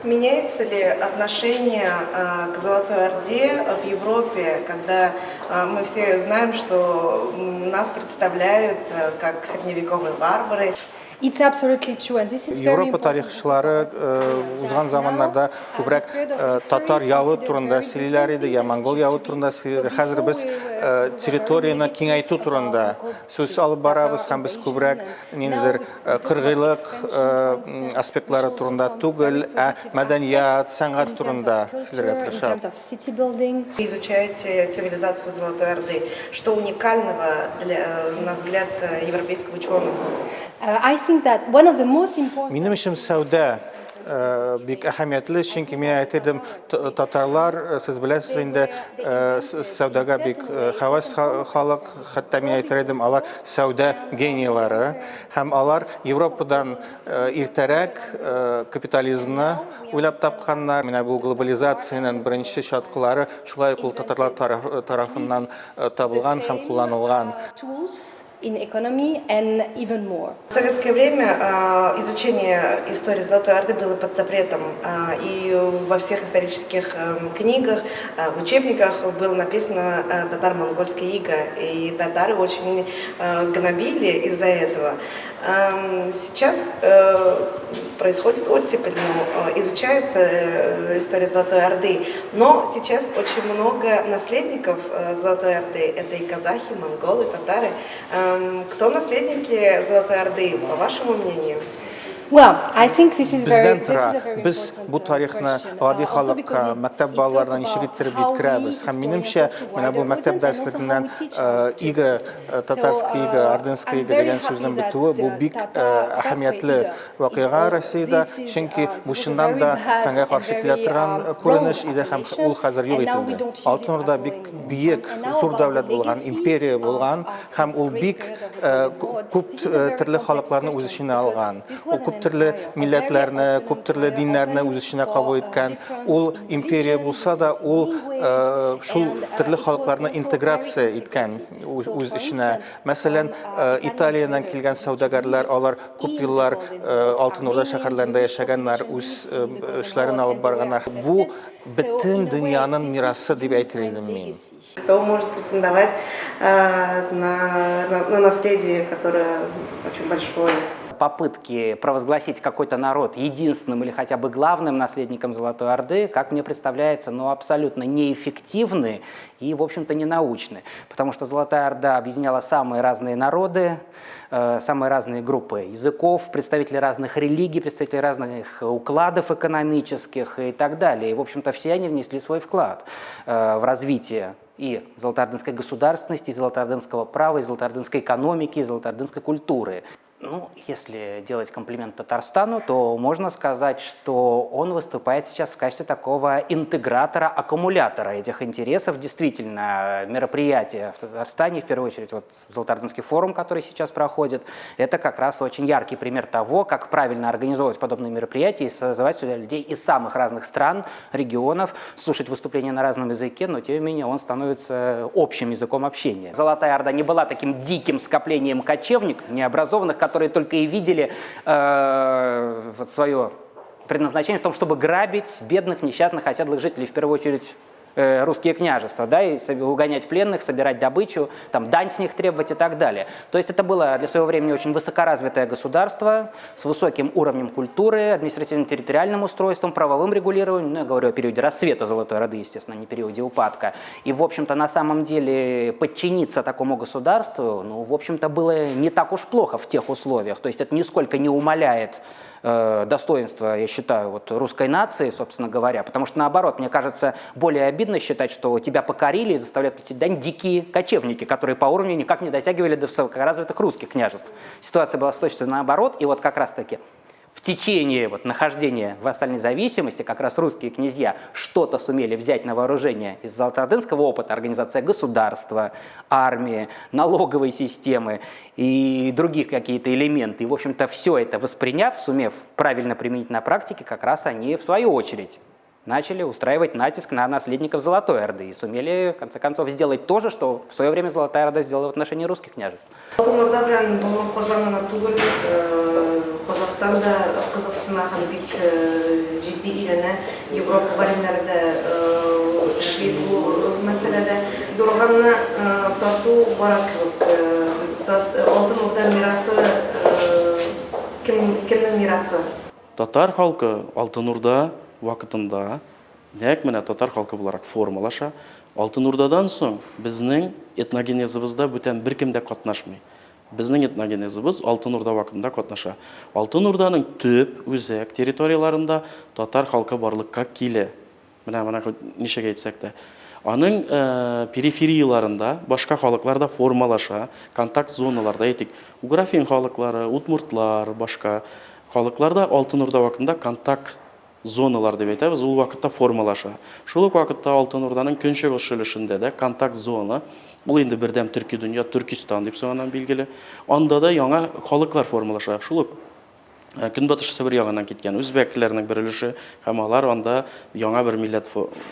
Меняется ли отношение к Золотой Орде в Европе, когда мы все знаем, что нас представляют как средневековые варвары? It's absolutely true, and this is very Европа тарихчылары узган заманнарда күбрәк татар явы турында сөйлиләр иде, я монгол явы турында сөйлиләр. Хәзер без территорияны киңәйтү турында сүз алып барабыз һәм без күбрәк ниндидер кыргыйлык аспектлары турында түгел, мәдәният, сәнгать турында сөйләргә тырышабыз. Вы изучаете цивилизацию Золотой Орды. Что уникального, на взгляд европейского ученого? Минем өчен сәүдә бик әһәмиятле, чөнки мин әйтәм, татарлар, сез беләсез инде, сәүдәгә бик хәвәс халык, хәтта мин әйтәм, алар сәүдә генийлары, һәм алар Европадан иртәрәк капитализмны уйлап тапканнар. Менә бу глобализациянең беренче чаткылары шулай ук татарлар тарафыннан табылган һәм кулланылган. In economy and even more. В советское время изучение истории Золотой Орды было под запретом, и во всех исторических книгах, в учебниках было написано татаро-монгольская ига, и татары очень гнобили из-за этого. Сейчас происходит оттепель, изучается история Золотой Орды, но сейчас очень много наследников Золотой Орды, это и казахи, монголы, татары. Кто наследники Золотой Орды, по вашему мнению? Бездән тора, без бу тарихны гади халыкка, мәктәп балаларына ничек иттереп җиткерәбез. Һәм минемчә, менә бу мәктәп дәреслегеннән ига, татарская ига, ордынская ига дигән сүзнең бетүе, бу бик әһәмиятле вакыйга Россиядә, чөнки бу чыннан да фәнгә каршы килә торган күренеш иде һәм ул хәзер юк ителде. Алтын Орда бик биек, зур дәүләт булган, империя булган һәм ул бик күп төрле халыкларны үз эченә алган. Күп төрле милләтләрне, күп төрле диннәрне үз эченә кабул иткән. Ул империя булса да, ул шул төрле халыкларны интеграция иткән үз эченә. Мәсәлән, Италиянан килгән сәүдәгәрләр, алар күп еллар Алтын Орда шәһәрләрендә яшәгәннәр, үз эшләрен алып барганнар. Бу бөтен дөньяның мирасы дип әйтер идем мин. Кто может претендовать на наследие, которое очень большое? Попытки провозгласить какой-то народ единственным или хотя бы главным наследником Золотой Орды, как мне представляется, абсолютно неэффективны и, в общем-то, ненаучны. Потому что Золотая Орда объединяла самые разные народы, самые разные группы языков, представители разных религий, представители разных укладов экономических и так далее. И, в общем-то, все они внесли свой вклад в развитие и золотоордынской государственности, и золотоордынского права, и золотоордынской экономики, и золотоордынской культуры. Если делать комплимент Татарстану, то можно сказать, что он выступает сейчас в качестве такого интегратора, аккумулятора этих интересов. Действительно, мероприятия в Татарстане, в первую очередь, Золотоордынский форум, который сейчас проходит, это как раз очень яркий пример того, как правильно организовывать подобные мероприятия и созывать сюда людей из самых разных стран, регионов, слушать выступления на разном языке, но тем не менее он становится общим языком общения. Золотая Орда не была таким диким скоплением кочевников, необразованных, которые только и видели свое предназначение в том, чтобы грабить бедных, несчастных, оседлых жителей, в первую очередь русские княжества, и угонять пленных, собирать добычу, дань с них требовать и так далее. То есть это было для своего времени очень высокоразвитое государство с высоким уровнем культуры, административно-территориальным устройством, правовым регулированием, я говорю о периоде расцвета Золотой Орды, естественно, не периоде упадка. И, в общем-то, на самом деле подчиниться такому государству, в общем-то, было не так уж плохо в тех условиях. То есть это нисколько не умаляет достоинства, я считаю, русской нации, собственно говоря, потому что, наоборот, мне кажется, более обидно считать, что тебя покорили и заставляют платить дань дикие кочевники, которые по уровню никак не дотягивали до высокоразвитых русских княжеств. Ситуация была точно наоборот, и как раз-таки в течение нахождения в вассальной зависимости как раз русские князья что-то сумели взять на вооружение из золотоордынского опыта, организация государства, армии, налоговой системы и других какие-то элементы. И, в общем-то, все это восприняв, сумев правильно применить на практике, как раз они, в свою очередь, начали устраивать натиск на наследников Золотой Орды и сумели, в конце концов, сделать то же, что в свое время Золотая Орда сделала в отношении русских княжеств. Қазақстанда қызықсына бик жидді Birliği'ne, Avrupa varimleri de işli bu meselede durganı tartu baraklık, altın orda mirası kimnin mirası? Татар халкы Алтын Урда вакытында, нәк менә татар халкы буларак формалаша. Алтын Урдадан соң безнең этногенезыбызда бүтән беркем дә катнашмый. Безнең этногенезыбыз Алтын Урда вакытында катнаша. Алтын Урданың төп үзәк территорияларында татар халкы барлыкка килә. Менә ничек әйтсәк тә, аның периферияларында башка халыклар да формалаша, контакт зоналарда әйтик, уграфин халыклары, удмуртлар, башка халыкларда Алтын Урда вакытында контакт зоналар дип әйтәбез, ул вакытта формалаша. Шул ук вакытта Алтын Урданың көнчыгыш шөлешендә дә контакт зона, ул инде бердәм Төрки дөнья, Түркистан дип соңыннан билгеле. Анда да яңа халыклар формалаша. Шул ук Көнбатыш Сибир ягыннан киткән үзбәкләрнең бер өлеше, һәм алар анда яңа бер милләт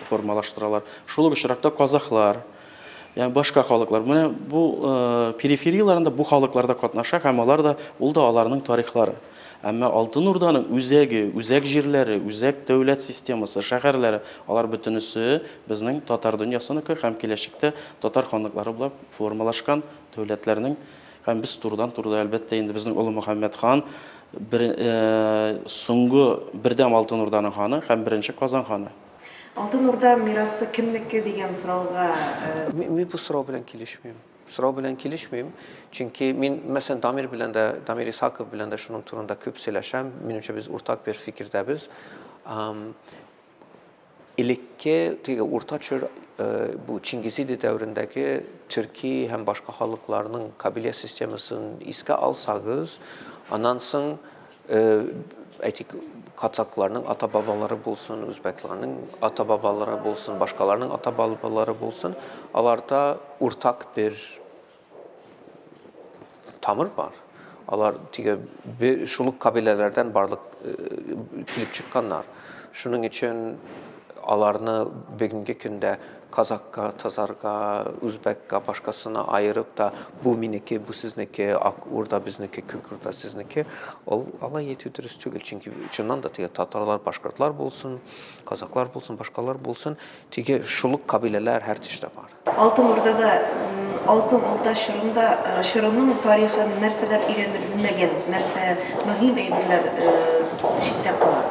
формалаштыралар. Шул ук очракта казахлар, ягъни башка халыклар. Менә бу периферияларында бу халыклар да катнаша, һәм алар да ул да аларның тарихлары. Әмма Алтын Урданың үзәге, үзәк җирләре, үзәк дәүләт системасы, шәһәрләре, алар бөтенесе безнең татар дөньясыныкы һәм киләчәктә татар ханлыклары булып формалашкан дәүләтләрнең, һәм без турыдан-турыда әлбәттә инде безнең улы Мөхәммәд хан соңгы бердәм Алтын Урданың ханы һәм беренче Казан ханы. Алтын Урда мирасы кемнеке дигән сорауга Мин бу сорау белән килешмим. Сорау белән килешмим. Чөнки мин мәсәлән Дамир Исаков белән дә шуның турында күп сөйләшәм. Минемчә без уртак бер фикердәбез. Элекке теге уртача бу Чингизиди дәврендәге Төрки һәм башка халыкларның кабилия системасын искә алсагыз, аннан соң әйтик Кацакларның ата-бабалары булсын, үзбәкләрнең ата-бабалары булсын, башкаларның ата-бабалары булсын, аларда уртак бер тамыр бар. Алар тиге шул кабиләләрдән барлык килеп чыкканнар. Шуның өчен аларны бүгенге көндә казакка, тазарга, үзбәккә, башкасына айырып та бу минеке, бу сезнеке, урда безнеке, күкурда сезнеке, ул алай әйтү дөрес түгел. Чөнки чыннан да теге татарлар, башкортлар булсын, казаклар булсын, башкалар булсын, теге шул кабиләләр һәр төштә бар. Алтын Урдада, Алтын Урда шырының тарихы нәрсәләр өйрәнелмәгән, нәрсә мөһим әйберләр читтә кала.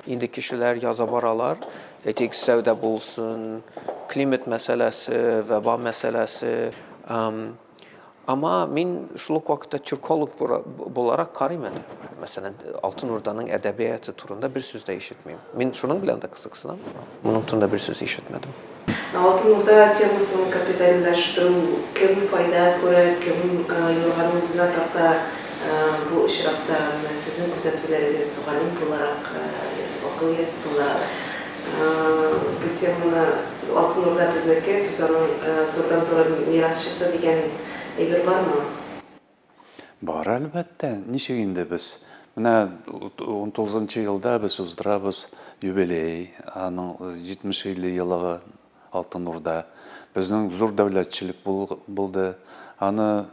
İndi kişilər yaza baralar, etik səvdə bulsun, klimat məsələsi, vəba məsələsi. Amma min şuluq vaxtda türkolog olaraq qarayım mənə. Məsələn, Altın Urdanın ədəbiyyatı turunda bir söz də eşitməyim. Min şunun bilən də qısıqsınam, bunun turunda bir söz eşitmədim. Алтын Урда темасын капитализаштыру, кем файда күрә, кем югары үзенә тарта бу очракта сезнең күзәтүләрегез галим буларак акыл иясе буларак бу теманы Алтын Урда безнеке, без аның турыдан-туры мирасчысы дигән әйбер бармы? Бар, әлбәттә. Ничек инде без менә 19-нчы елда без уздырабыз юбилей, аның 70 еллыгы Алтын Урда. Безнең зур дәүләтчелек булды. Аны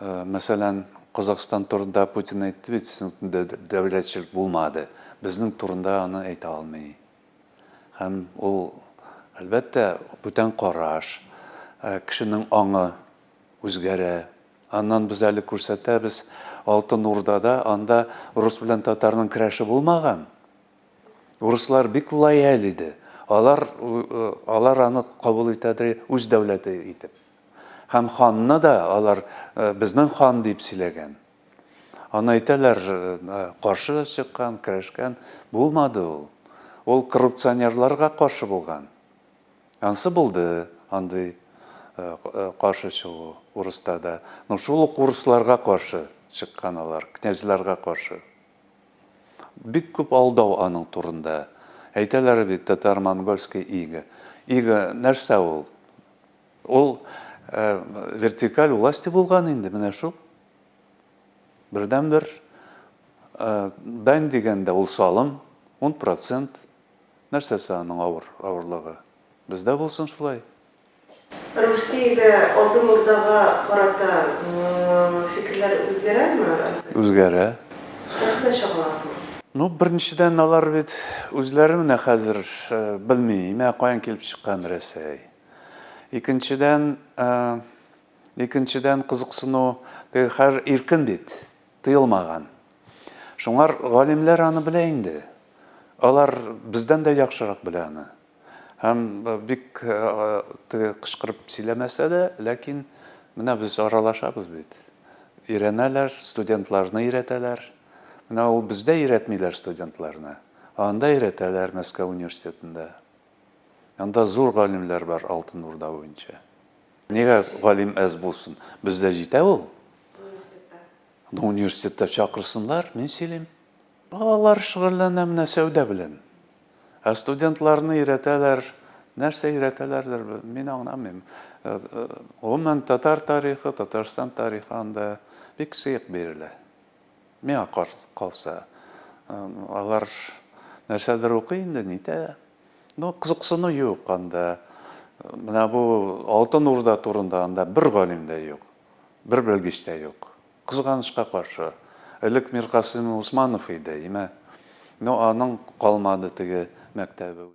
мәсәлән Казакстан турында Путин әйтте бит, дәүләтчелек булмады. Безнең турында аны әйтә алмый. Һәм ул әлбәттә бүтән караш, кешенең аңы үзгәрә. Аннан без әле күрсәтәбез Алтын Урдада, анда рус белән татарның көрәше булмаган. Руслар бик лояль иде. Алар аны кабул итәдер үз дәүләте итеп. Һәм ханны да алар безнең хан дип сөйләгән. Аны әйтәләр, каршы чыккан, көрәшкән булмады ул. Ул коррупционерларга каршы булган. Ансы булды, андый каршы чыгу урыста да. Ну шул ук урысларга каршы чыккан алар, князьларга каршы. Бик күп алдау аның турында. Әйтәләр бит татар-монгольский иге. Иге нәрсә ул? Ул вертикаль власти булган инде, менә шул. Бердән-бер дань дигәндә ул салым 10%. Нәрсәсе аның авырлыгы? Бездә булсын шулай. Русиядә Алтын Урдага карата фикерләр үзгәрәме? Үзгәрә. Нәрсә чыгыла бу? Ну, беренчедән алар бит үзләре менә хәзер белми, мә каян килеп чыккан Рәсәй. Икенчедән кызыксыну хәзер иркен бит, тыелмаган. Шуңар галимләр аны белә инде. Алар бездән дә яхшырак белә аны. Һәм бик кычкырып сөйләмәсә дә, ләкин менә без аралашабыз бит. Өйрәнәләр, студентларны өйрәтәләр. Менә ул бездә өйрәтмиләр студентларны. Анда өйрәтәләр Мәскәү университетында. Анда зур галимләр бар Алтын Урда буенча. Нигә галим әз булсын? Бездә җитә ул. Университетта чакырсыннар, мин сөйлим. Алар шөгыльләнә менә сәүдә белән. Студентларны өйрәтәләр, нәрсә өйрәтәләрдер, мин аңламыйм. Гомумән татар тарихы, Татарстан тарихы анда бик сыек бирелә. Миңа калса, алар нәрсәдер укый инде, нитә. Ну, кызыксыну юк анда. Менә бу Алтын Урда турында анда бер галим дә юк, бер белгеч тә юк. Кызганычка каршы. Элек Миркасым Усманов иде, име. Ну, аның калмады теге мәктәбе.